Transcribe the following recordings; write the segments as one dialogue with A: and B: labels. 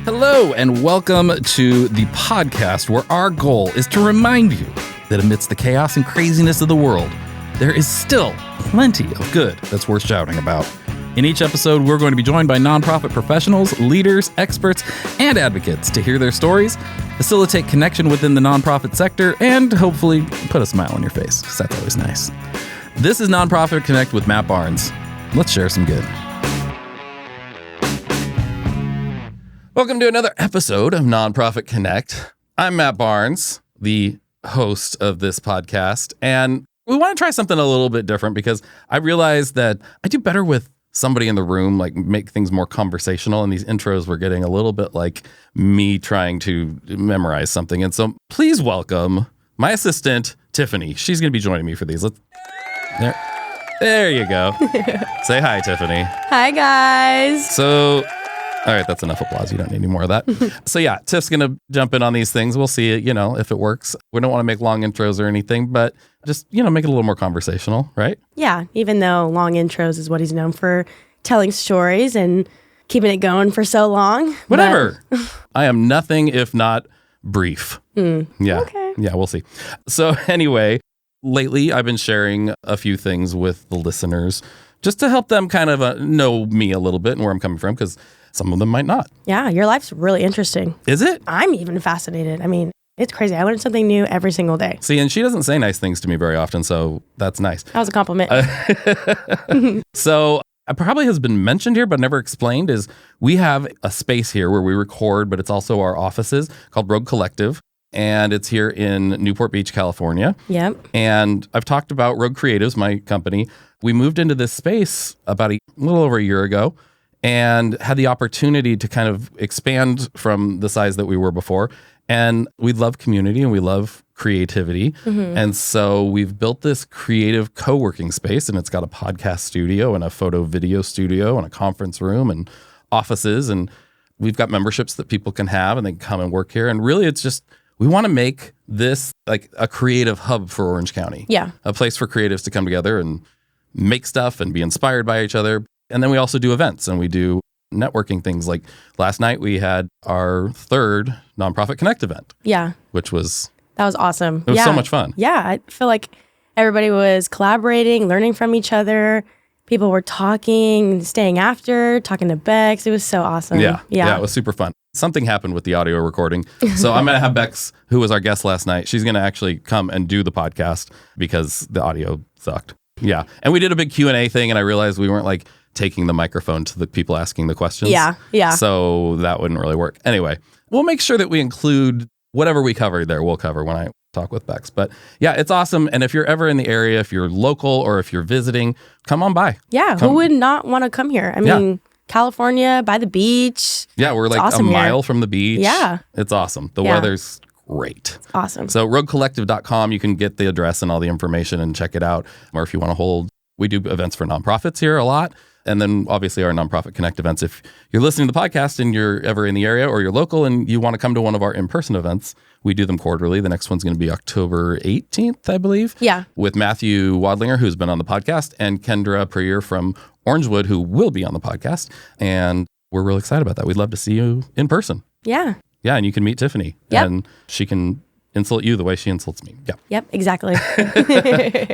A: Hello, and welcome to the podcast where our goal is to remind you that amidst the chaos and craziness of the world, there is still plenty of good that's worth shouting about. In each episode, we're going to be joined by nonprofit professionals, leaders, experts, and advocates to hear their stories, facilitate connection within the nonprofit sector, and hopefully put a smile on your face, because that's always nice. This is Nonprofit Connect with Matt Barnes. Let's share some good. Welcome to another episode of Nonprofit Connect. I'm Matt Barnes, the host of this podcast, and we want to try something a little bit different because I realized that I do better with somebody in the room, like make things more conversational, and these intros were getting a little bit like me trying to memorize something. And so please welcome my assistant, Tiffany. She's going to be joining me for these. There you go. Say hi, Tiffany.
B: Hi, guys.
A: So... all right, that's enough applause. You don't need any more of that. So yeah, Tiff's going to jump in on these things. We'll see, if it works. We don't want to make long intros or anything, but just, make it a little more conversational, right?
B: Yeah, even though long intros is what he's known for, telling stories and keeping it going for so long.
A: Whatever. I am nothing if not brief. Yeah.
B: Okay.
A: Yeah, we'll see. So anyway, lately I've been sharing a few things with the listeners just to help them kind of know me a little bit and where I'm coming from, because some of them might not.
B: Yeah, your life's really interesting.
A: Is it?
B: I'm even fascinated. I mean, it's crazy. I learn something new every single day.
A: See, and she doesn't say nice things to me very often, so that's nice.
B: That was a compliment.
A: So it probably has been mentioned here, but never explained, is we have a space here where we record, but it's also our offices called Rogue Collective. And it's here in Newport Beach, California.
B: Yep.
A: And I've talked about Rogue Creatives, my company. We moved into this space about a little over a year ago and had the opportunity to kind of expand from the size that we were before. And we love community and we love creativity. Mm-hmm. And so we've built this creative co-working space, and it's got a podcast studio and a photo video studio and a conference room and offices. And we've got memberships that people can have and they can come and work here. And really it's just, we want to make this like a creative hub for Orange County.
B: Yeah.
A: A place for creatives to come together and make stuff and be inspired by each other. And then we also do events and we do networking things. Like last night we had our third Nonprofit Connect event.
B: Yeah.
A: That was
B: awesome.
A: It was so much fun.
B: Yeah. I feel like everybody was collaborating, learning from each other. People were talking, staying after, talking to Bex. It was so awesome.
A: Yeah, it was super fun. Something happened with the audio recording. So I'm going to have Bex, who was our guest last night. She's going to actually come and do the podcast because the audio sucked. Yeah. And we did a big Q&A thing, and I realized we weren't like taking the microphone to the people asking the questions.
B: Yeah.
A: So that wouldn't really work. Anyway, we'll make sure that we include whatever we cover there, we'll cover when I talk with Bex. But yeah, it's awesome. And if you're ever in the area, if you're local or if you're visiting, come on by.
B: Yeah. Who would not want to come here? I mean, California, by the beach.
A: Yeah, we're like
B: awesome
A: a mile
B: here.
A: From the beach.
B: Yeah.
A: It's awesome. The weather's great.
B: It's awesome.
A: So roguecollective.com, you can get the address and all the information and check it out. Or if you want to hold, we do events for nonprofits here a lot. And then obviously our Nonprofit Connect events. If you're listening to the podcast and you're ever in the area or you're local and you want to come to one of our in-person events, we do them quarterly. The next one's going to be October 18th, I believe.
B: Yeah.
A: With Matthew Wadlinger, who's been on the podcast, and Kendra Prier from Orangewood, who will be on the podcast. And we're really excited about that. We'd love to see you in person.
B: Yeah.
A: Yeah, and you can meet Tiffany.
B: Yep.
A: And she can insult you the way she insults me. Yeah.
B: Yep, exactly.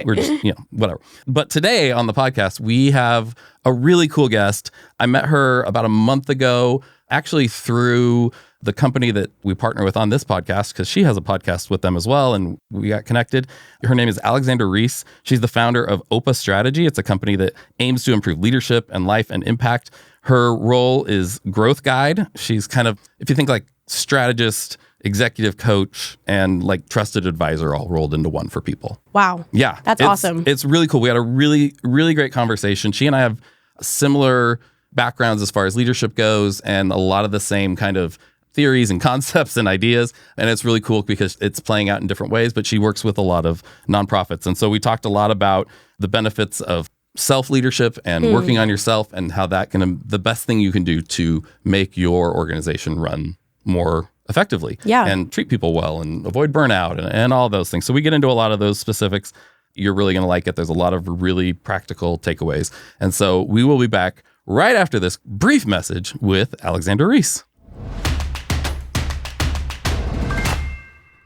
A: We're just, whatever. But today on the podcast, we have a really cool guest. I met her about a month ago, actually through the company that we partner with on this podcast, because she has a podcast with them as well, and we got connected. Her name is Alexandra Reese. She's the founder of OpaStrategy. It's a company that aims to improve leadership and life and impact. Her role is growth guide. She's kind of, if you think like strategist, executive coach, and like trusted advisor all rolled into one for people.
B: Wow.
A: Yeah.
B: That's awesome.
A: It's really cool. We had a really, really great conversation. She and I have similar backgrounds as far as leadership goes and a lot of the same kind of theories and concepts and ideas. And it's really cool because it's playing out in different ways, but she works with a lot of nonprofits. And so we talked a lot about the benefits of self-leadership and working on yourself and how that can, the best thing you can do to make your organization run more effectively and treat people well and avoid burnout and all those things. So we get into a lot of those specifics. You're really going to like it. There's a lot of really practical takeaways. And so we will be back right after this brief message with Alexandra Reese.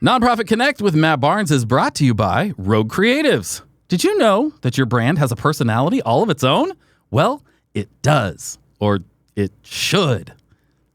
C: Nonprofit Connect with Matt Barnes is brought to you by Rogue Creatives. Did you know that your brand has a personality all of its own? Well, it does, or it should,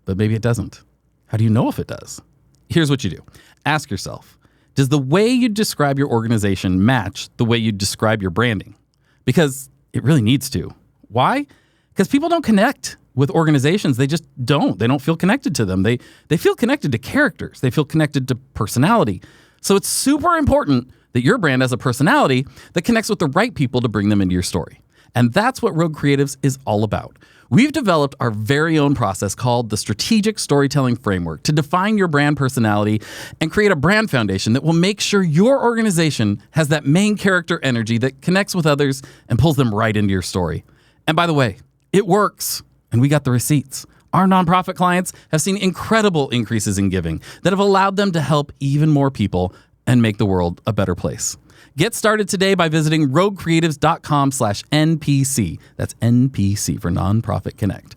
C: but maybe it doesn't. How do you know if it does? Here's what you do. Ask yourself, does the way you describe your organization match the way you describe your branding? Because it really needs to. Why? Because people don't connect with organizations. They just don't. They don't feel connected to them. They feel connected to characters. They feel connected to personality. So it's super important that your brand has a personality that connects with the right people to bring them into your story. And that's what Rogue Creatives is all about. We've developed our very own process called the Strategic Storytelling Framework to define your brand personality and create a brand foundation that will make sure your organization has that main character energy that connects with others and pulls them right into your story. And by the way, it works. And we got the receipts. Our nonprofit clients have seen incredible increases in giving that have allowed them to help even more people and make the world a better place. Get started today by visiting roguecreatives.com/NPC. That's NPC for Nonprofit Connect.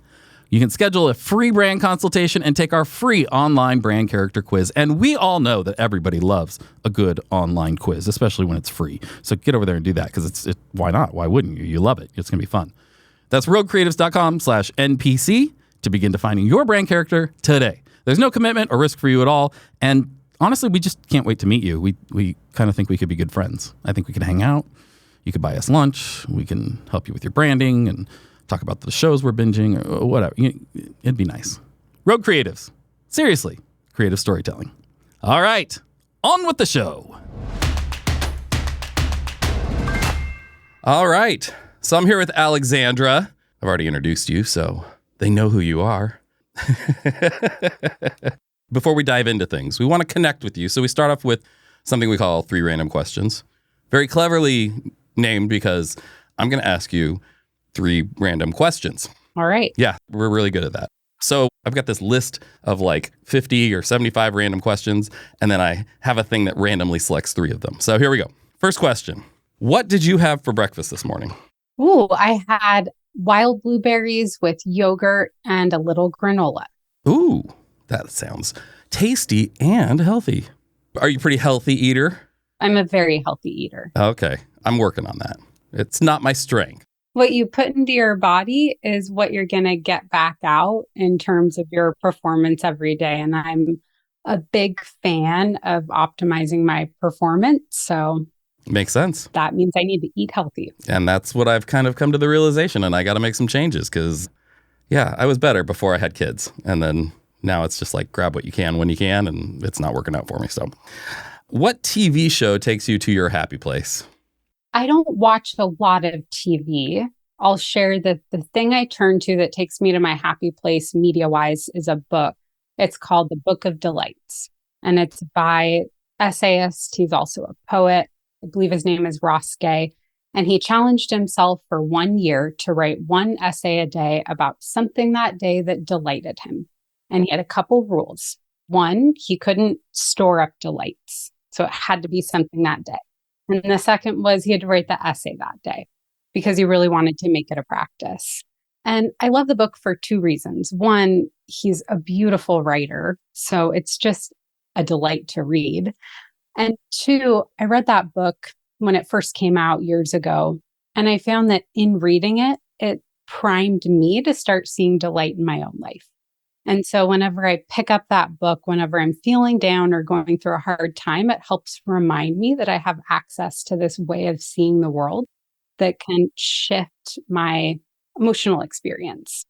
C: You can schedule a free brand consultation and take our free online brand character quiz. And we all know that everybody loves a good online quiz, especially when it's free. So get over there and do that because why not? Why wouldn't you? You love it. It's going to be fun. That's roguecreatives.com/NPC to begin defining your brand character today. There's no commitment or risk for you at all. And honestly, we just can't wait to meet you. We kind of think we could be good friends. I think we could hang out. You could buy us lunch. We can help you with your branding and talk about the shows we're binging or whatever. It'd be nice. Rogue Creatives. Seriously, creative storytelling. All right, on with the show.
A: All right. So I'm here with Alexandra. I've already introduced you, so they know who you are. Before we dive into things, we want to connect with you. So we start off with something we call 3 random questions. Very cleverly named because I'm going to ask you 3 random questions.
D: All right.
A: Yeah, we're really good at that. So I've got this list of like 50 or 75 random questions, and then I have a thing that randomly selects 3 of them. So here we go. First question. What did you have for breakfast this morning?
D: Ooh, I had wild blueberries with yogurt and a little granola.
A: Ooh, that sounds tasty and healthy. Are you a pretty healthy eater?
D: I'm a very healthy eater.
A: Okay, I'm working on that. It's not my strength.
D: What you put into your body is what you're going to get back out in terms of your performance every day. And I'm a big fan of optimizing my performance. So
A: makes sense.
D: That means I need to eat healthy.
A: And that's what I've kind of come to the realization. And I got to make some changes because, yeah, I was better before I had kids. And then now it's just like grab what you can when you can. And it's not working out for me. So what TV show takes you to your happy place?
D: I don't watch a lot of TV. I'll share that the thing I turn to that takes me to my happy place media-wise is a book. It's called The Book of Delights. And it's by essayist. He's also a poet. I believe his name is Ross Gay. And he challenged himself for 1 year to write 1 essay a day about something that day that delighted him. And he had a couple rules. 1, he couldn't store up delights. So it had to be something that day. And the second was he had to write the essay that day because he really wanted to make it a practice. And I love the book for 2 reasons. 1, he's a beautiful writer. So it's just a delight to read. And 2, I read that book when it first came out years ago. And I found that in reading it, it primed me to start seeing delight in my own life. And so whenever I pick up that book, whenever I'm feeling down or going through a hard time, it helps remind me that I have access to this way of seeing the world that can shift my emotional experience.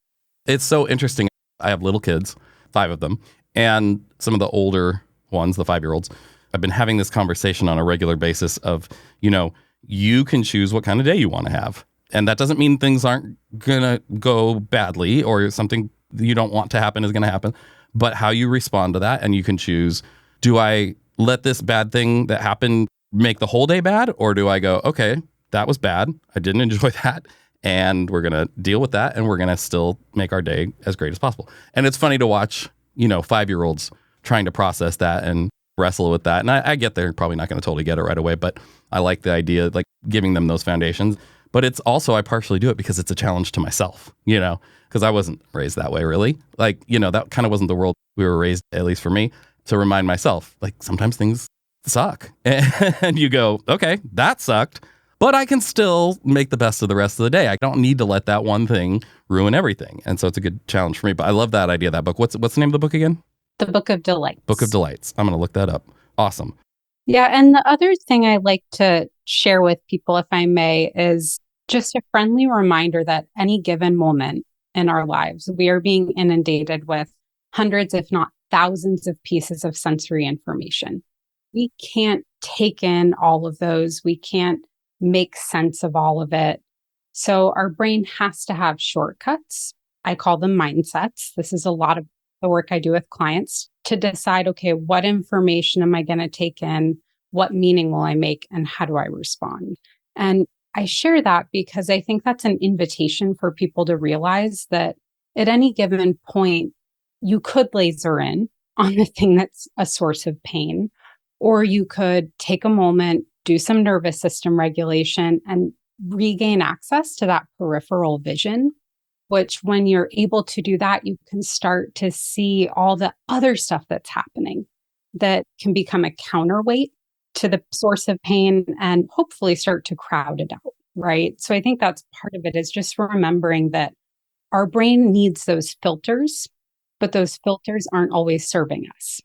A: It's so interesting. I have little kids, 5 of them, and some of the older ones, the 5-year-olds, I've been having this conversation on a regular basis of, you can choose what kind of day you want to have. And that doesn't mean things aren't going to go badly or something you don't want to happen is going to happen, but how you respond to that. And you can choose, do I let this bad thing that happened make the whole day bad? Or do I go, okay, that was bad. I didn't enjoy that. And we're going to deal with that. And we're going to still make our day as great as possible. And it's funny to watch, 5-year-olds trying to process that and wrestle with that. And I get they're probably not going to totally get it right away, but I like the idea of like giving them those foundations. But it's also, I partially do it because it's a challenge to myself, because I wasn't raised that way, really. Like, that kind of wasn't the world we were raised, at least for me, to remind myself, like sometimes things suck. And you go, okay, that sucked, but I can still make the best of the rest of the day. I don't need to let that one thing ruin everything. And so it's a good challenge for me. But I love that idea, that book. What's the name of the book again?
D: The Book of Delights.
A: Book of Delights. I'm going to look that up. Awesome.
D: Yeah. And the other thing I like to share with people, if I may, is just a friendly reminder that any given moment in our lives, we are being inundated with hundreds, if not thousands of pieces of sensory information. We can't take in all of those. We can't make sense of all of it. So our brain has to have shortcuts. I call them mindsets. This is a lot of the work I do with clients to decide, okay, what information am I going to take in? What meaning will I make? And how do I respond? And I share that because I think that's an invitation for people to realize that at any given point, you could laser in on the thing that's a source of pain, or you could take a moment, do some nervous system regulation, and regain access to that peripheral vision, which when you're able to do that, you can start to see all the other stuff that's happening that can become a counterweight to the source of pain and hopefully start to crowd it out, right? So I think that's part of it, is just remembering that our brain needs those filters, but those filters aren't always serving us.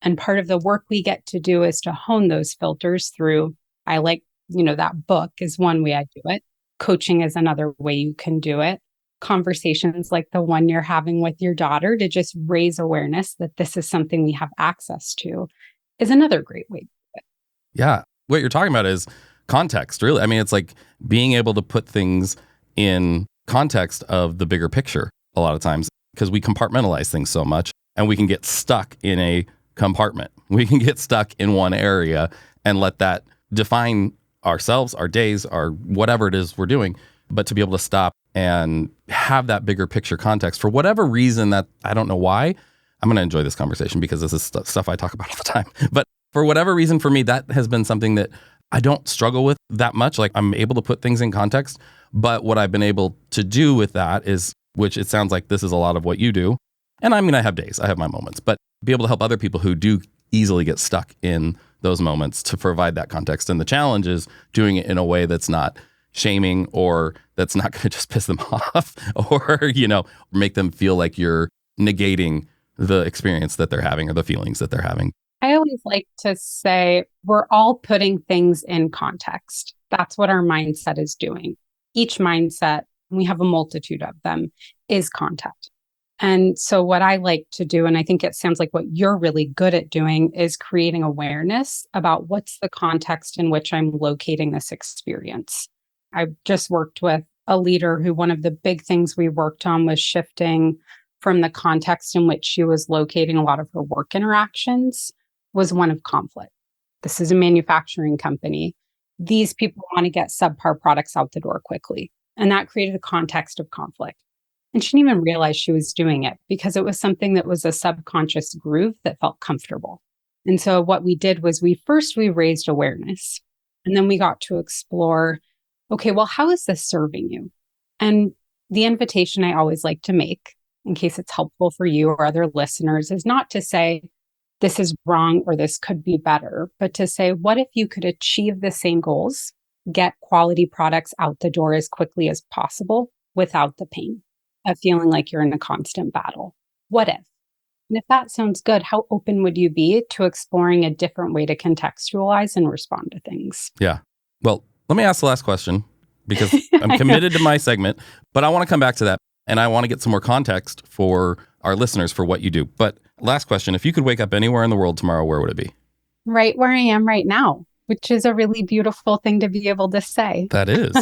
D: And part of the work we get to do is to hone those filters through, I like, that book is one way I do it. Coaching is another way you can do it. Conversations like the one you're having with your daughter to just raise awareness that this is something we have access to is another great way to do it.
A: Yeah. What you're talking about is context, really. I mean, it's like being able to put things in context of the bigger picture a lot of times, because we compartmentalize things so much and we can get stuck in a compartment. We can get stuck in one area and let that define ourselves, our days, our whatever it is we're doing. But to be able to stop and have that bigger picture context for whatever reason that I don't know why, I'm going to enjoy this conversation because this is stuff I talk about all the time. But for whatever reason, for me, that has been something that I don't struggle with that much. Like, I'm able to put things in context. But what I've been able to do with that is, which it sounds like this is a lot of what you do. And I mean, I have days, I have my moments, but be able to help other people who do easily get stuck in those moments to provide that context. And the challenge is doing it in a way that's not shaming, or that's not going to just piss them off, or, make them feel like you're negating the experience that they're having or the feelings that they're having.
D: I always like to say we're all putting things in context. That's what our mindset is doing. Each mindset, we have a multitude of them, is context. And so what I like to do, and I think it sounds like what you're really good at doing, is creating awareness about what's the context in which I'm locating this experience. I just worked with a leader who one of the big things we worked on was shifting from the context in which she was locating a lot of her work interactions was one of conflict. This is a manufacturing company. These people want to get subpar products out the door quickly. And that created a context of conflict. And she didn't even realize she was doing it because it was something that was a subconscious groove that felt comfortable. And so what we did was we raised awareness, and then we got to explore, okay, well, how is this serving you? And the invitation I always like to make, in case it's helpful for you or other listeners, is not to say this is wrong or this could be better, but to say, what if you could achieve the same goals, get quality products out the door as quickly as possible without the pain of feeling like you're in a constant battle? What if? And if that sounds good, how open would you be to exploring a different way to contextualize and respond to things?
A: Yeah. Well, let me ask the last question, because I'm committed to my segment, but I want to come back to that. And I want to get some more context for our listeners for what you do. But last question, if you could wake up anywhere in the world tomorrow, where would it be?
D: Right where I am right now, which is a really beautiful thing to be able to say.
A: That is.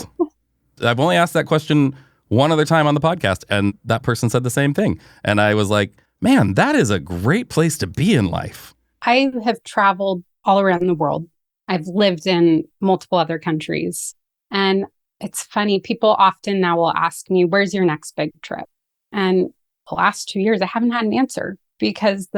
A: I've only asked that question one other time on the podcast, and that person said the same thing. And I was like, man, that is a great place to be in life.
D: I have traveled all around the world. I've lived in multiple other countries. And it's funny, people often now will ask me, where's your next big trip? And the last 2 years, I haven't had an answer because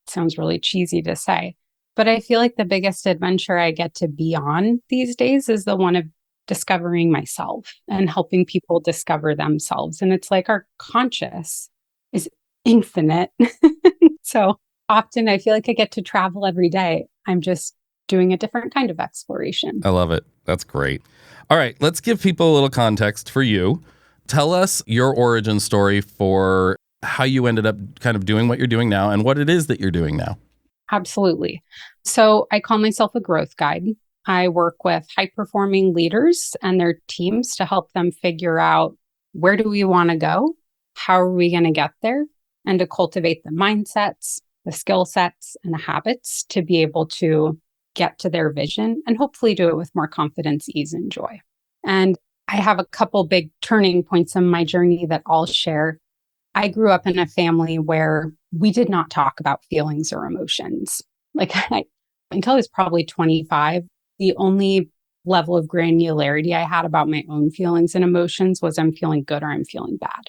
D: sounds really cheesy to say, but I feel like the biggest adventure I get to be on these days is the one of discovering myself and helping people discover themselves. And it's like our conscious is infinite. So often I feel like I get to travel every day. I'm just doing a different kind of exploration.
A: I love it. That's great. All right, let's give people a little context for you. Tell us your origin story for how you ended up kind of doing what you're doing now and what it is that you're doing now.
D: Absolutely. So I call myself a growth guide. I work with high-performing leaders and their teams to help them figure out, where do we want to go? How are we going to get there? And to cultivate the mindsets, the skill sets, and the habits to be able to get to their vision and hopefully do it with more confidence, ease, and joy. And I have a couple big turning points in my journey that I'll share. I grew up in a family where we did not talk about feelings or emotions. Until I was probably 25, the only level of granularity I had about my own feelings and emotions was I'm feeling good or I'm feeling bad.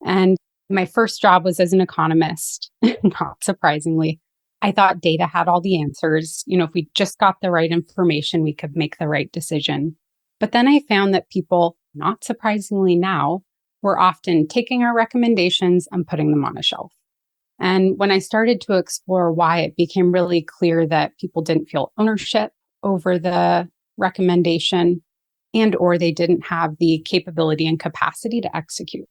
D: And my first job was as an economist, not surprisingly. I thought data had all the answers. If we just got the right information, we could make the right decision. But then I found that people, not surprisingly now, were often taking our recommendations and putting them on a shelf. And when I started to explore why, it became really clear that people didn't feel ownership over the recommendation or they didn't have the capability and capacity to execute.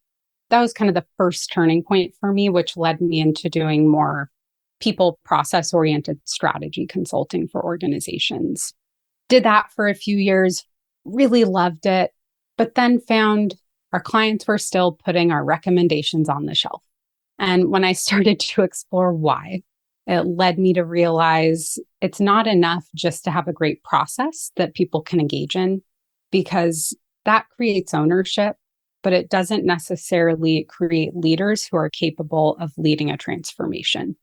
D: That was kind of the first turning point for me, which led me into doing more people process-oriented strategy consulting for organizations. Did that for a few years, really loved it, but then found our clients were still putting our recommendations on the shelf. And when I started to explore why, it led me to realize it's not enough just to have a great process that people can engage in, because that creates ownership, but it doesn't necessarily create leaders who are capable of leading a transformation.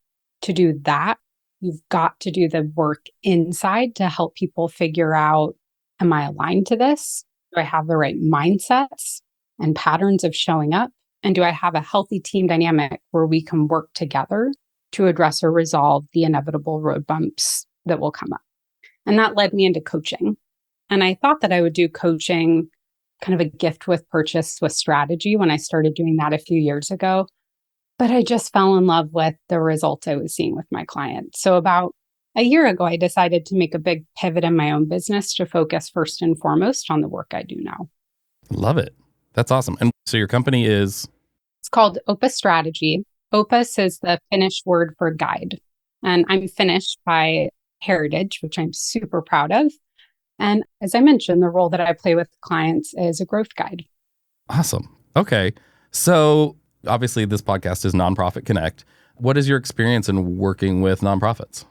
D: To do that, you've got to do the work inside to help people figure out, am I aligned to this? Do I have the right mindsets and patterns of showing up? And do I have a healthy team dynamic where we can work together to address or resolve the inevitable road bumps that will come up? And that led me into coaching. And I thought that I would do coaching, kind of a gift with purchase with strategy, when I started doing that a few years ago. But I just fell in love with the results I was seeing with my clients. So about a year ago, I decided to make a big pivot in my own business to focus first and foremost on the work I do now.
A: Love it. That's awesome. And so your company is?
D: It's called OpaStrategy. Opus is the Finnish word for guide. And I'm Finnish by heritage, which I'm super proud of. And as I mentioned, the role that I play with clients is a growth guide.
A: Awesome. Okay. So obviously this podcast is Nonprofit Connect. What is your experience in working with nonprofits?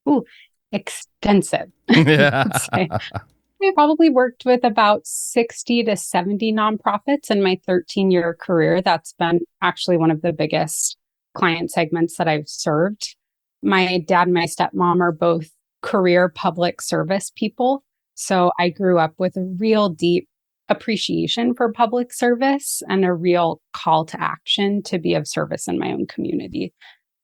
D: Ooh, extensive.
A: Yeah.
D: I probably worked with about 60 to 70 nonprofits in my 13-year career. That's been actually one of the biggest client segments that I've served. My dad and my stepmom are both career public service people. So I grew up with a real deep appreciation for public service and a real call to action to be of service in my own community.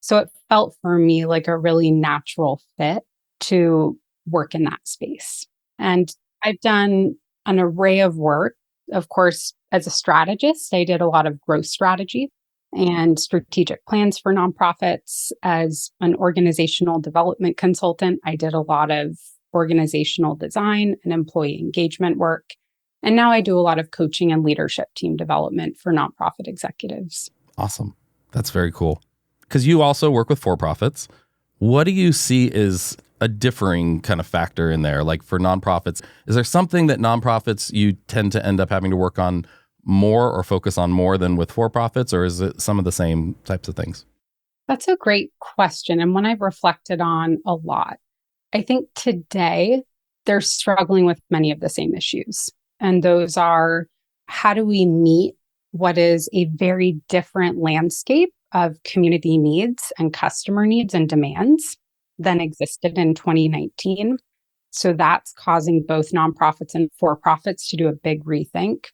D: So it felt for me like a really natural fit to work in that space. And I've done an array of work. Of course, as a strategist, I did a lot of growth strategy and strategic plans for nonprofits. As an organizational development consultant, I did a lot of organizational design and employee engagement work. And now I do a lot of coaching and leadership team development for nonprofit executives.
A: Awesome. That's very cool. Because you also work with for-profits. What do you see is a differing kind of factor in there? Like for nonprofits, is there something that nonprofits you tend to end up having to work on more or focus on more than with for-profits, or is it some of the same types of things?
D: That's a great question, and one I've reflected on a lot. I think today they're struggling with many of the same issues. And those are, how do we meet what is a very different landscape of community needs and customer needs and demands than existed in 2019? So that's causing both nonprofits and for-profits to do a big rethink.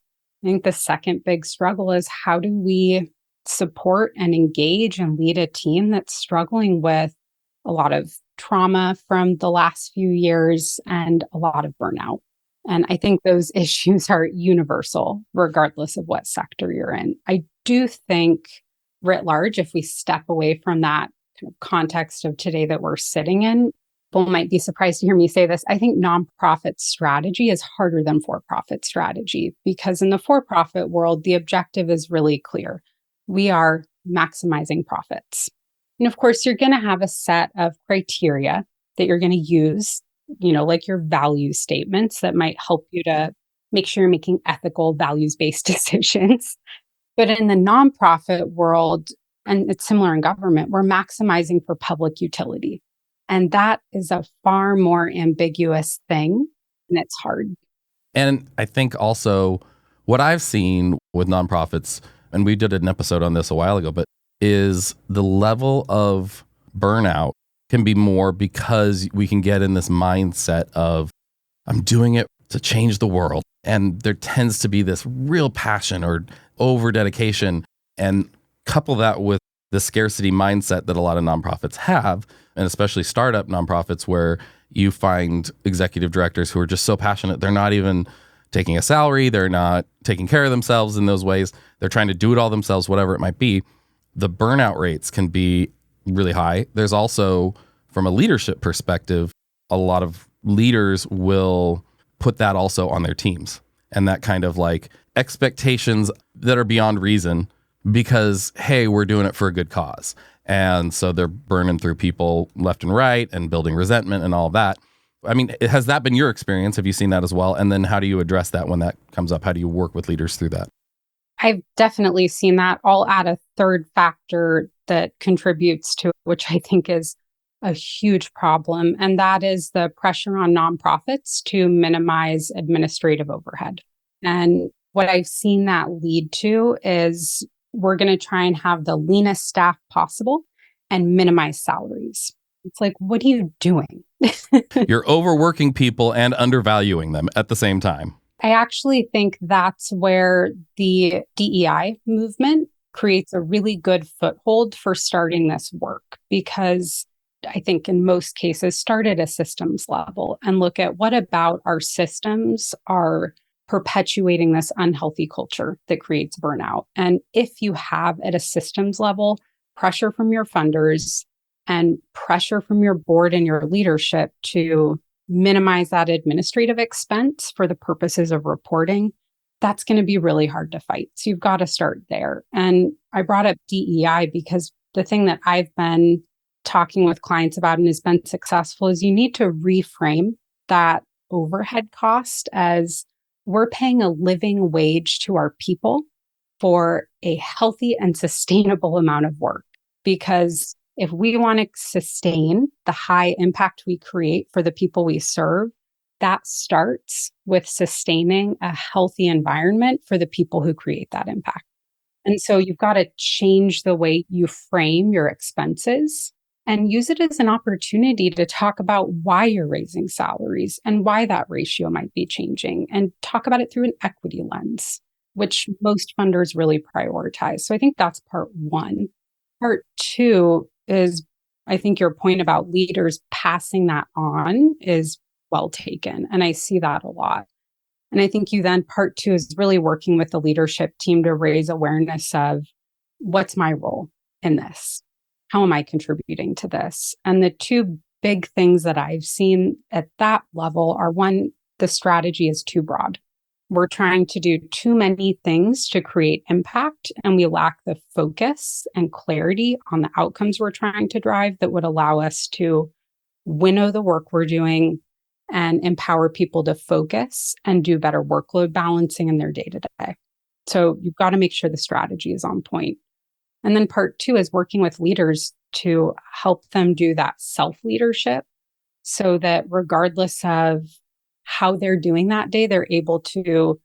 D: I think the second big struggle is, how do we support and engage and lead a team that's struggling with a lot of trauma from the last few years and a lot of burnout? And I think those issues are universal, regardless of what sector you're in. I do think, writ large, if we step away from that kind of context of today that we're sitting in, people might be surprised to hear me say this. I think nonprofit strategy is harder than for-profit strategy because in the for-profit world, the objective is really clear. We are maximizing profits. And of course, you're going to have a set of criteria that you're going to use, like your value statements that might help you to make sure you're making ethical, values-based decisions. But in the nonprofit world, and it's similar in government, we're maximizing for public utility. And that is a far more ambiguous thing, and it's hard.
A: And I think also what I've seen with nonprofits, and we did an episode on this a while ago, but is the level of burnout can be more because we can get in this mindset of, I'm doing it to change the world. And there tends to be this real passion or over dedication, and couple that with the scarcity mindset that a lot of nonprofits have, and especially startup nonprofits where you find executive directors who are just so passionate, they're not even taking a salary, they're not taking care of themselves in those ways, they're trying to do it all themselves, whatever it might be. The burnout rates can be really high. There's also, from a leadership perspective, a lot of leaders will put that also on their teams, and that kind of like expectations that are beyond reason because, hey, we're doing it for a good cause. And so they're burning through people left and right and building resentment and all of that. I mean, has that been your experience? Have you seen that as well? And then how do you address that when that comes up? How do you work with leaders through that?
D: I've definitely seen that. I'll add a third factor that contributes to it, which I think is a huge problem. And that is the pressure on nonprofits to minimize administrative overhead. And what I've seen that lead to is we're going to try and have the leanest staff possible and minimize salaries. It's like, what are you doing?
A: You're overworking people and undervaluing them at the same time.
D: I actually think that's where the DEI movement creates a really good foothold for starting this work, because I think in most cases start at a systems level and look at what about our systems are perpetuating this unhealthy culture that creates burnout. And if you have at a systems level pressure from your funders and pressure from your board and your leadership to minimize that administrative expense for the purposes of reporting, that's going to be really hard to fight. So you've got to start there. And I brought up DEI because the thing that I've been talking with clients about and has been successful is you need to reframe that overhead cost as we're paying a living wage to our people for a healthy and sustainable amount of work. Because if we want to sustain the high impact we create for the people we serve, that starts with sustaining a healthy environment for the people who create that impact. And so you've got to change the way you frame your expenses and use it as an opportunity to talk about why you're raising salaries and why that ratio might be changing, and talk about it through an equity lens, which most funders really prioritize. So I think that's part one. Part two is, I think your point about leaders passing that on is well taken. And I see that a lot. And I think part two is really working with the leadership team to raise awareness of what's my role in this? How am I contributing to this? And the two big things that I've seen at that level are, one, the strategy is too broad. We're trying to do too many things to create impact, and we lack the focus and clarity on the outcomes we're trying to drive that would allow us to winnow the work we're doing and empower people to focus and do better workload balancing in their day-to-day. So you've got to make sure the strategy is on point. And then part two is working with leaders to help them do that self-leadership so that regardless of how they're doing that day, they're able to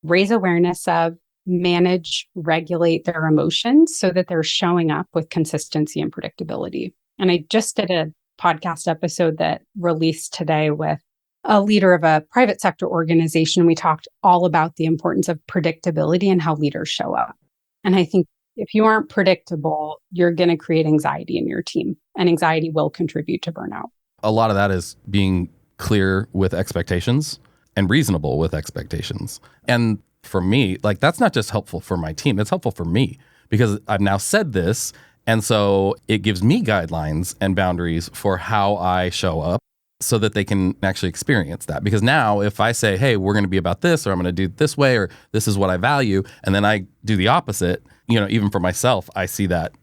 D: raise awareness of, manage, regulate their emotions so that they're showing up with consistency and predictability. And I just did a podcast episode that released today with a leader of a private sector organization. We talked all about the importance of predictability and how leaders show up. And I think if you aren't predictable, you're going to create anxiety in your team, and anxiety will contribute to burnout.
A: A lot of that is being clear with expectations and reasonable with expectations. And for me, like, that's not just helpful for my team, it's helpful for me because I've now said this. And so it gives me guidelines and boundaries for how I show up. so that they can actually experience that. Because now if I say, hey, we're going to be about this, or I'm going to do it this way, or this is what I value, and then I do the opposite, even for myself, I see that,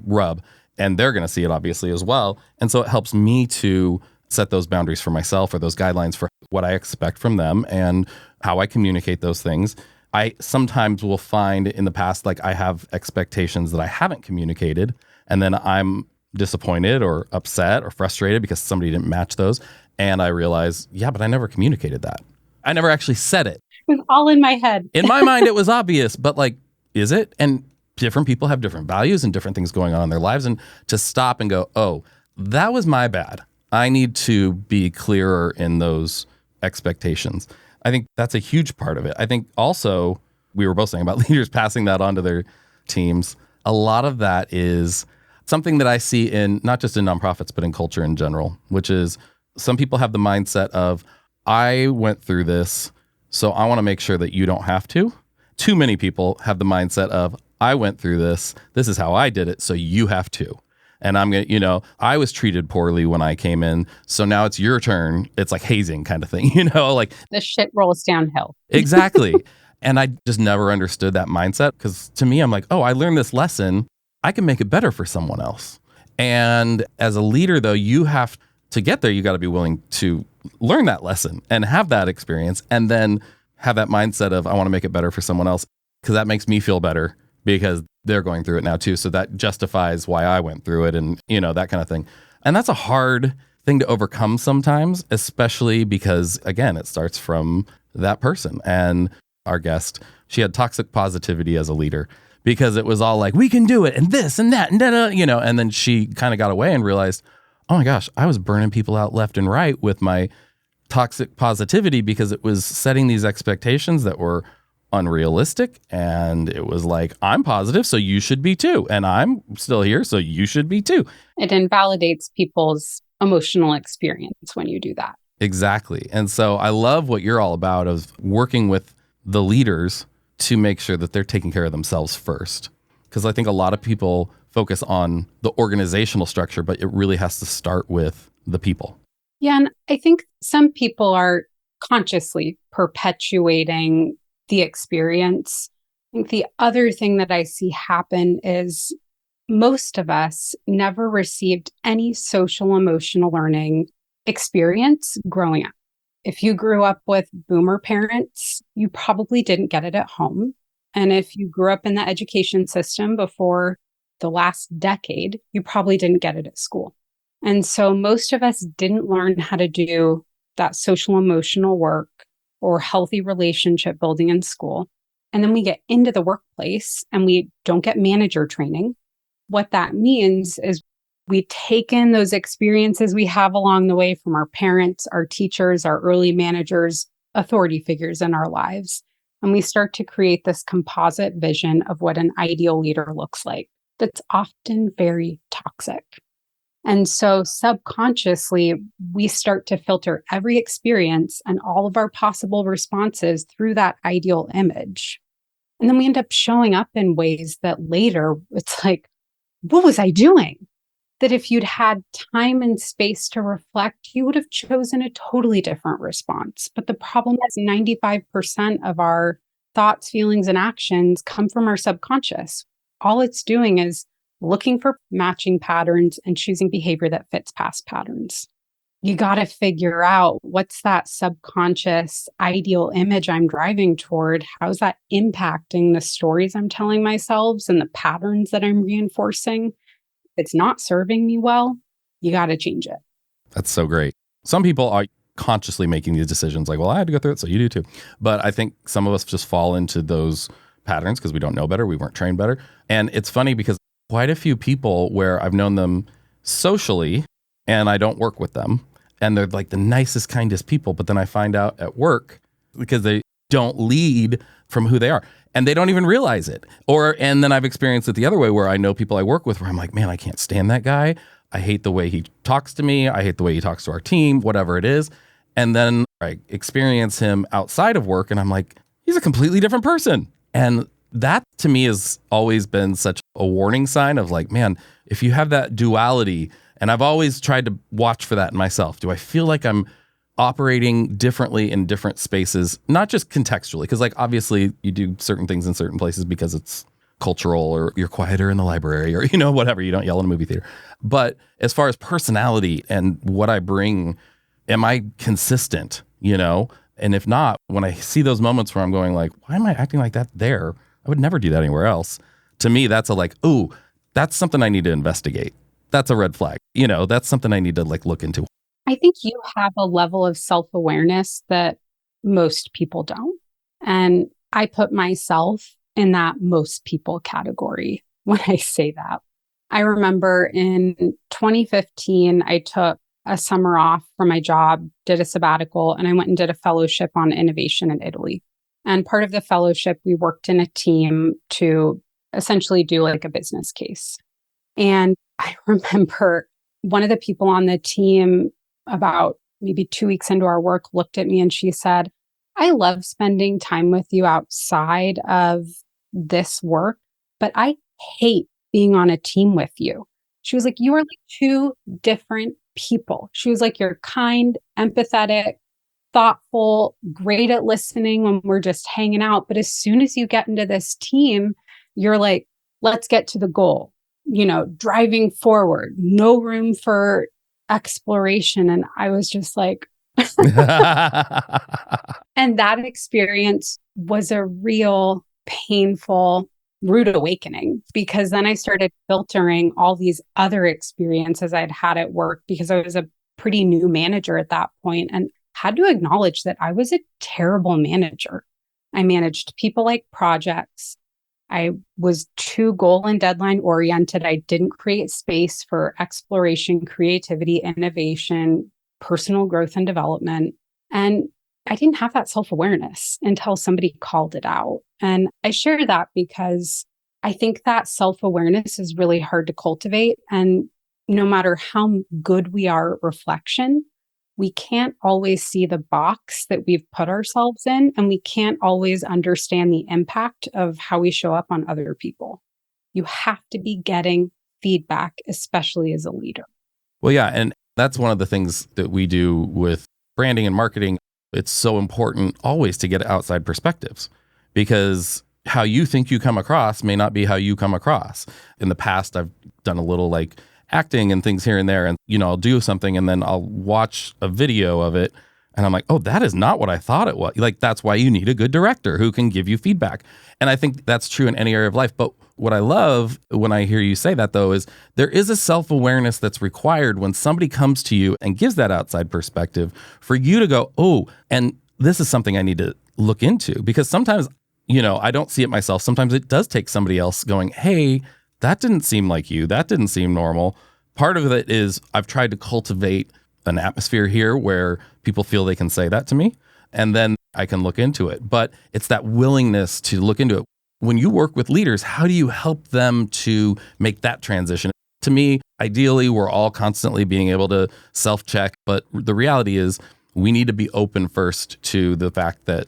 A: rub, and they're going to see it obviously as well. And so it helps me to set those boundaries for myself, or those guidelines for what I expect from them and how I communicate those things. I sometimes will find in the past, like I have expectations that I haven't communicated, and then I'm disappointed or upset or frustrated because somebody didn't match those. And I realize, yeah, but I never communicated that. I never actually said it.
D: It was all in my head.
A: In my mind, it was obvious, but like, is it? And different people have different values and different things going on in their lives. And to stop and go, oh, that was my bad. I need to be clearer in those expectations. I think that's a huge part of it. I think also, we were both saying about leaders passing that on to their teams. A lot of that is something that I see in not just in nonprofits, but in culture in general, which is some people have the mindset of, I went through this, so I want to make sure that you don't have to. Too many people have the mindset of, I went through this is how I did it, so you have to. And I'm going to, I was treated poorly when I came in, so now it's your turn. It's like hazing kind of thing, like
D: the shit rolls downhill.
A: Exactly. And I just never understood that mindset, because to me, I'm like, oh, I learned this lesson. I can make it better for someone else. And as a leader, though, you have to get there. You got to be willing to learn that lesson and have that experience, and then have that mindset of, I want to make it better for someone else, because that makes me feel better because they're going through it now too. So that justifies why I went through it, and that kind of thing. And that's a hard thing to overcome sometimes, especially because, again, it starts from that person. And our guest, she had toxic positivity as a leader, because it was all like, we can do it, and this and that, and and then she kind of got away and realized, oh my gosh, I was burning people out left and right with my toxic positivity, because it was setting these expectations that were unrealistic. And it was like, I'm positive, so you should be too. And I'm still here, so you should be too.
D: It invalidates people's emotional experience when you do that.
A: Exactly. And so I love what you're all about, of working with the leaders to make sure that they're taking care of themselves first. Because I think a lot of people focus on the organizational structure, but it really has to start with the people.
D: Yeah, and I think some people are consciously perpetuating the experience. I think the other thing that I see happen is most of us never received any social emotional learning experience growing up. If you grew up with boomer parents, you probably didn't get it at home. And if you grew up in the education system before the last decade, you probably didn't get it at school. And so most of us didn't learn how to do that social emotional work or healthy relationship building in school. And then we get into the workplace and we don't get manager training. What that means is we take in those experiences we have along the way from our parents, our teachers, our early managers, authority figures in our lives. And we start to create this composite vision of what an ideal leader looks like that's often very toxic. And so subconsciously, we start to filter every experience and all of our possible responses through that ideal image. And then we end up showing up in ways that later it's like, what was I doing? That if you'd had time and space to reflect, you would have chosen a totally different response. But the problem is 95% of our thoughts, feelings, and actions come from our subconscious. All it's doing is looking for matching patterns and choosing behavior that fits past patterns. You got to figure out, what's that subconscious ideal image I'm driving toward? How's that impacting the stories I'm telling myself and the patterns that I'm reinforcing? If it's not serving me well, you got to change it.
A: That's so great. Some people are consciously making these decisions like, well, I had to go through it, so you do too. But I think some of us just fall into those patterns because we don't know better. We weren't trained better. And it's funny because quite a few people where I've known them socially and I don't work with them, and they're like the nicest, kindest people. But then I find out at work, because they don't lead from who they are and they don't even realize it. And then I've experienced it the other way, where I know people I work with where I'm like, man, I can't stand that guy. I hate the way he talks to me. I hate the way he talks to our team, whatever it is. And then I experience him outside of work and I'm like, he's a completely different person. And that to me has always been such a warning sign of like, man, if you have that duality And I've always tried to watch for that in myself. Do I feel like I'm operating differently in different spaces, not just contextually, because like obviously you do certain things in certain places because it's cultural, or you're quieter in the library, or, whatever, you don't yell in a movie theater. But as far as personality and what I bring, am I consistent, And if not, when I see those moments where I'm going like, why am I acting like that there? I would never do that anywhere else. To me, that's a like, ooh, that's something I need to investigate. That's a red flag. That's something I need to like look into.
D: I think you have a level of self-awareness that most people don't. And I put myself in that most people category when I say that. I remember in 2015, I took a summer off from my job, did a sabbatical, and I went and did a fellowship on innovation in Italy. And part of the fellowship, we worked in a team to essentially do like a business case. And I remember one of the people on the team, about maybe 2 weeks into our work, looked at me and she said, I love spending time with you outside of this work, but I hate being on a team with you. She was like, you are like two different people. She was like, you're kind, empathetic, thoughtful, great at listening when we're just hanging out. But as soon as you get into this team, you're like, let's get to the goal, driving forward, no room for exploration. And I was just like, and that experience was a real painful, rude awakening, because then I started filtering all these other experiences I'd had at work, because I was a pretty new manager at that point and had to acknowledge that I was a terrible manager. I managed people like projects. I was too goal and deadline oriented. I didn't create space for exploration, creativity, innovation, personal growth and development. And I didn't have that self-awareness until somebody called it out. And I share that because I think that self-awareness is really hard to cultivate. And no matter how good we are at reflection, we can't always see the box that we've put ourselves in, and we can't always understand the impact of how we show up on other people. You have to be getting feedback, especially as a leader.
A: Well, yeah. And that's one of the things that we do with branding and marketing. It's so important always to get outside perspectives, because how you think you come across may not be how you come across. In the past, I've done a little like acting and things here and there, and I'll do something and then I'll watch a video of it and I'm like, oh, that is not what I thought it was. Like, that's why you need a good director who can give you feedback. And I think that's true in any area of life. But what I love when I hear you say that, though, is there is a self-awareness that's required when somebody comes to you and gives that outside perspective for you to go, oh, and this is something I need to look into. Because sometimes, I don't see it myself. Sometimes it does take somebody else going, hey, that didn't seem like you. That didn't seem normal. Part of it is I've tried to cultivate an atmosphere here where people feel they can say that to me, and then I can look into it. But it's that willingness to look into it. When you work with leaders, how do you help them to make that transition? To me, ideally, we're all constantly being able to self-check, but the reality is we need to be open first to the fact that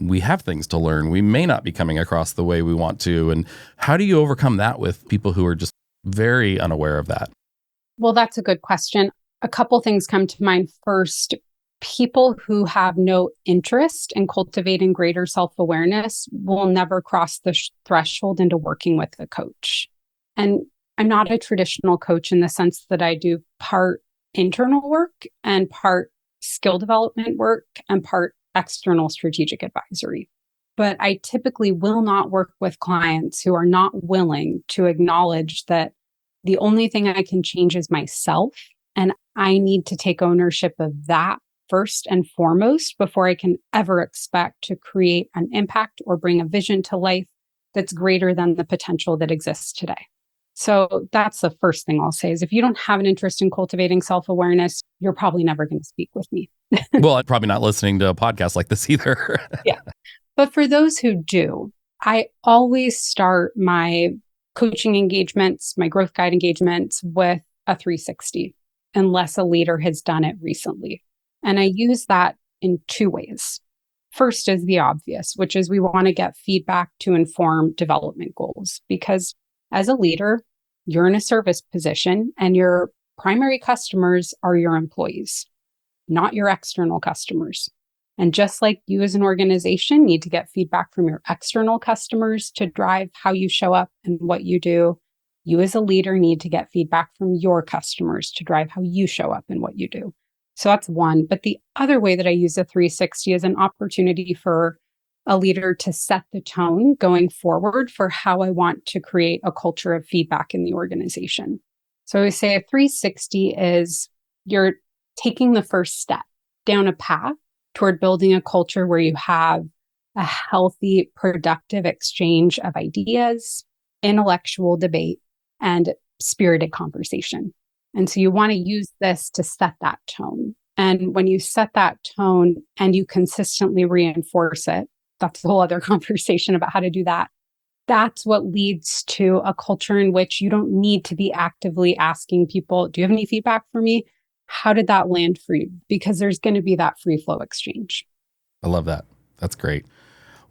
A: we have things to learn. We may not be coming across the way we want to. And how do you overcome that with people who are just very unaware of that?
D: Well, that's a good question. A couple things come to mind. First, people who have no interest in cultivating greater self-awareness will never cross the threshold into working with a coach. And I'm not a traditional coach in the sense that I do part internal work and part skill development work and part external strategic advisory. But I typically will not work with clients who are not willing to acknowledge that the only thing I can change is myself. And I need to take ownership of that first and foremost before I can ever expect to create an impact or bring a vision to life that's greater than the potential that exists today. So that's the first thing I'll say is if you don't have an interest in cultivating self-awareness, you're probably never going to speak with me.
A: Well, I'm probably not listening to a podcast like this either.
D: Yeah. But for those who do, I always start my coaching engagements, my growth guide engagements with a 360, unless a leader has done it recently. And I use that in two ways. First is the obvious, which is we want to get feedback to inform development goals, because as a leader, you're in a service position and you're primary customers are your employees, not your external customers. And just like you as an organization need to get feedback from your external customers to drive how you show up and what you do, you as a leader need to get feedback from your customers to drive how you show up and what you do. So that's one. But the other way that I use a 360 is an opportunity for a leader to set the tone going forward for how I want to create a culture of feedback in the organization. So I say a 360 is you're taking the first step down a path toward building a culture where you have a healthy, productive exchange of ideas, intellectual debate, and spirited conversation. And so you want to use this to set that tone. And when you set that tone and you consistently reinforce it, that's a whole other conversation about how to do that. That's what leads to a culture in which you don't need to be actively asking people, do you have any feedback for me? How did that land for you? Because there's going to be that free flow exchange.
A: I love that. That's great.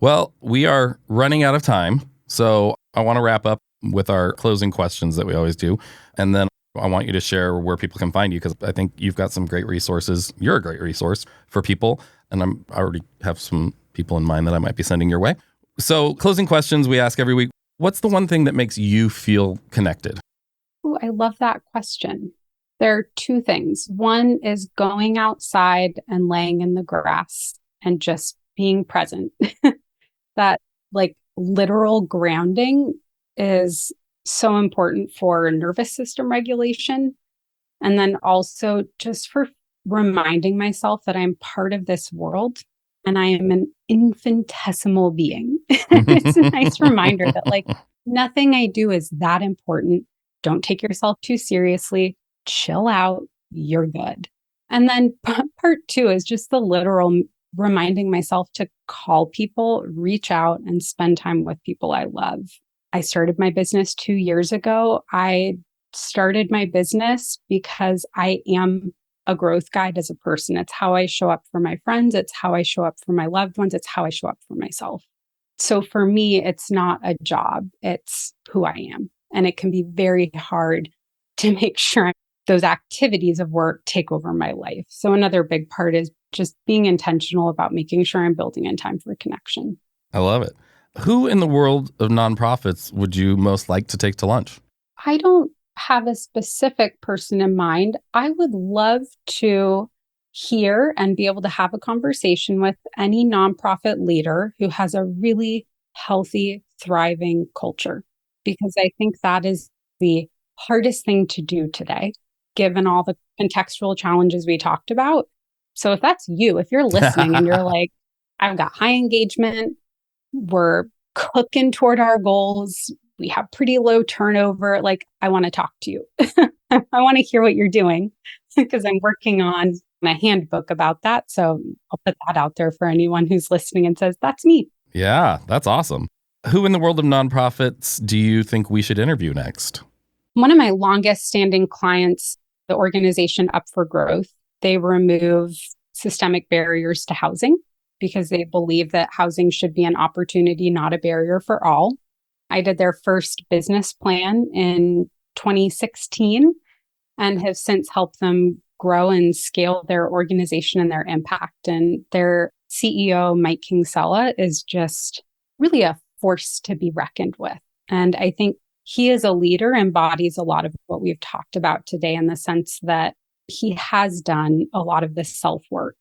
A: Well, we are running out of time. So I want to wrap up with our closing questions that we always do. And then I want you to share where people can find you, because I think you've got some great resources. You're a great resource for people. And I already have some people in mind that I might be sending your way. So closing questions we ask every week. What's the one thing that makes you feel connected?
D: Oh, I love that question. There are two things. One is going outside and laying in the grass and just being present. That like literal grounding is so important for nervous system regulation. And then also just for reminding myself that I'm part of this world and I am an infinitesimal being. It's a nice reminder that like nothing I do is that important. Don't take yourself too seriously. Chill out. You're good. And then part two is just the literal reminding myself to call people, reach out, and spend time with people I love. I started my business 2 years ago. I started my business because I am a growth guide as a person. It's how I show up for my friends. It's how I show up for my loved ones. It's how I show up for myself. So for me, it's not a job. It's who I am. And it can be very hard to make sure those activities of work take over my life. So another big part is just being intentional about making sure I'm building in time for connection.
A: I love it. Who in the world of nonprofits would you most like to take to lunch?
D: I don't have a specific person in mind. I would love to hear and be able to have a conversation with any nonprofit leader who has a really healthy, thriving culture, because I think that is the hardest thing to do today, given all the contextual challenges we talked about. So if that's you, if you're listening and you're like, I've got high engagement, we're cooking toward our goals, we have pretty low turnover, like I want to talk to you. I want to hear what you're doing because I'm working on my handbook about that. So I'll put that out there for anyone who's listening and says, that's me.
A: Yeah, that's awesome. Who in the world of nonprofits do you think we should interview next?
D: One of my longest standing clients, the organization Up for Growth, they remove systemic barriers to housing because they believe that housing should be an opportunity, not a barrier for all. I did their first business plan in 2016 and have since helped them grow and scale their organization and their impact. And their CEO, Mike Kinsella, is just really a force to be reckoned with. And I think he as a leader embodies a lot of what we've talked about today in the sense that he has done a lot of the self-work.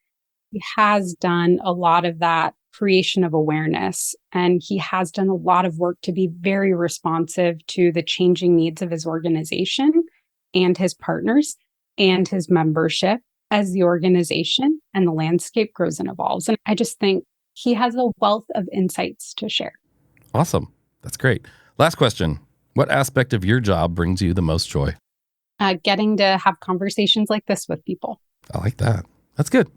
D: He has done a lot of that creation of awareness, and he has done a lot of work to be very responsive to the changing needs of his organization and his partners and his membership as the organization and the landscape grows and evolves. And I just think he has a wealth of insights to share.
A: Awesome. That's great. Last question. What aspect of your job brings you the most joy?
D: Getting to have conversations like this with people.
A: I like that. That's good.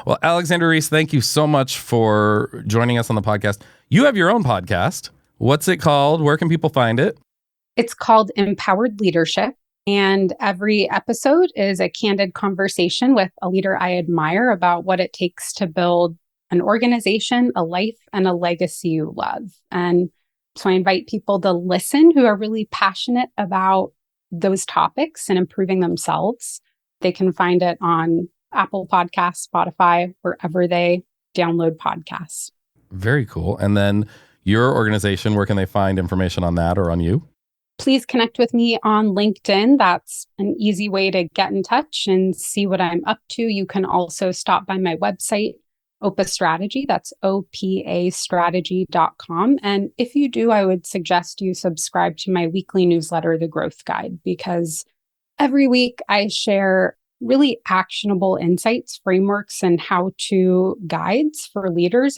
A: Well, Alexandra Reese, thank you so much for joining us on the podcast. You have your own podcast. What's it called? Where can people find it?
D: It's called Empowered Leadership. And every episode is a candid conversation with a leader I admire about what it takes to build an organization, a life, and a legacy you love. And so I invite people to listen who are really passionate about those topics and improving themselves, they can find it on Apple Podcasts, Spotify, wherever they download podcasts.
A: Very cool. And then your organization, where can they find information on that or on you?
D: Please connect with me on LinkedIn. That's an easy way to get in touch and see what I'm up to. You can also stop by my website, OpaStrategy. That's opastrategy.com. And if you do, I would suggest you subscribe to my weekly newsletter, The Growth Guide, because every week I share really actionable insights, frameworks, and how-to guides for leaders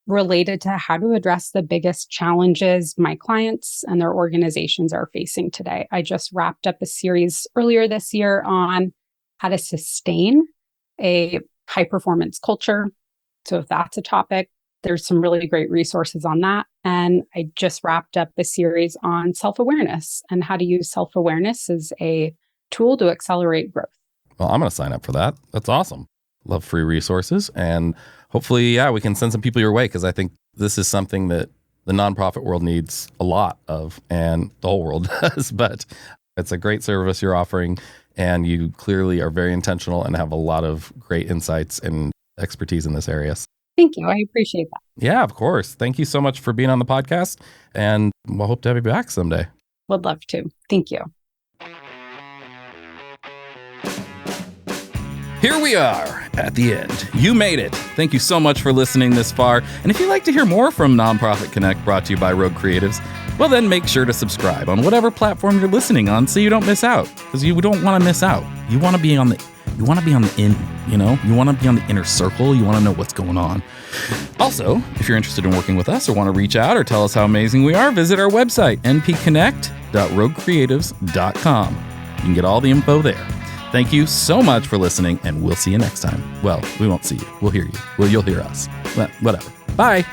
D: related to how to address the biggest challenges my clients and their organizations are facing today. I just wrapped up a series earlier this year on how to sustain a high-performance culture. So if that's a topic, there's some really great resources on that. And I just wrapped up a series on self-awareness and how to use self-awareness as a tool to accelerate growth.
A: Well, I'm going to sign up for that. That's awesome. Love free resources. And hopefully, we can send some people your way, because I think this is something that the nonprofit world needs a lot of, and the whole world does. But it's a great service you're offering, and you clearly are very intentional and have a lot of great insights and expertise in this area.
D: Thank you. I appreciate that.
A: Yeah, of course. Thank you so much for being on the podcast, and we'll hope to have you back someday.
D: Would love to. Thank you.
C: Here we are at the end. You made it. Thank you so much for listening this far. And if you'd like to hear more from Nonprofit Connect, brought to you by Rogue Creatives, well, then make sure to subscribe on whatever platform you're listening on so you don't miss out, because you don't want to miss out. You want to be on the you want to be on the inner circle. You want to know what's going on. Also, if you're interested in working with us or want to reach out or tell us how amazing we are, visit our website, npconnect.roguecreatives.com. You can get all the info there. Thank you so much for listening, and we'll see you next time. Well, we won't see you. We'll hear you. Well, you'll hear us. Well, whatever. Bye.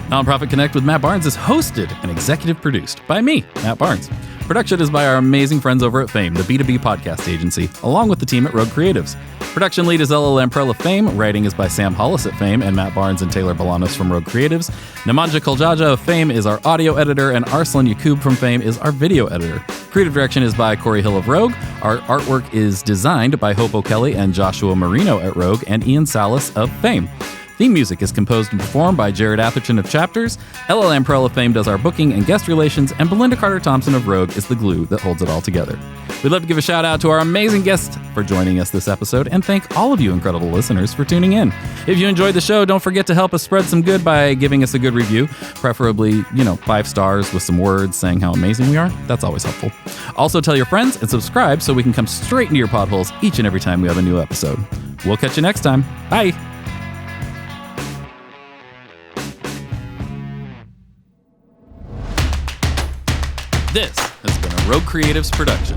C: Nonprofit Connect with Matt Barnes is hosted and executive produced by me, Matt Barnes. Production is by our amazing friends over at Fame, the B2B podcast agency, along with the team at Rogue Creatives. Production lead is Ella Lamprell of Fame. Writing is by Sam Hollis at Fame and Matt Barnes and Taylor Balanos from Rogue Creatives. Nemanja Koljaja of Fame is our audio editor, and Arslan Yakub from Fame is our video editor. Creative direction is by Corey Hill of Rogue. Our artwork is designed by Hope O'Kelly and Joshua Marino at Rogue, and Ian Salas of Fame. Theme music is composed and performed by Jared Atherton of Chapters. Ella Lamprell of Fame does our booking and guest relations, and Belinda Carter-Thompson of Rogue is the glue that holds it all together. We'd love to give a shout out to our amazing guest for joining us this episode, and thank all of you incredible listeners for tuning in. If you enjoyed the show, don't forget to help us spread some good by giving us a good review, preferably, 5 stars with some words saying how amazing we are. That's always helpful. Also, tell your friends and subscribe so we can come straight into your potholes each and every time we have a new episode. We'll catch you next time. Bye. This has been a Rogue Creatives production.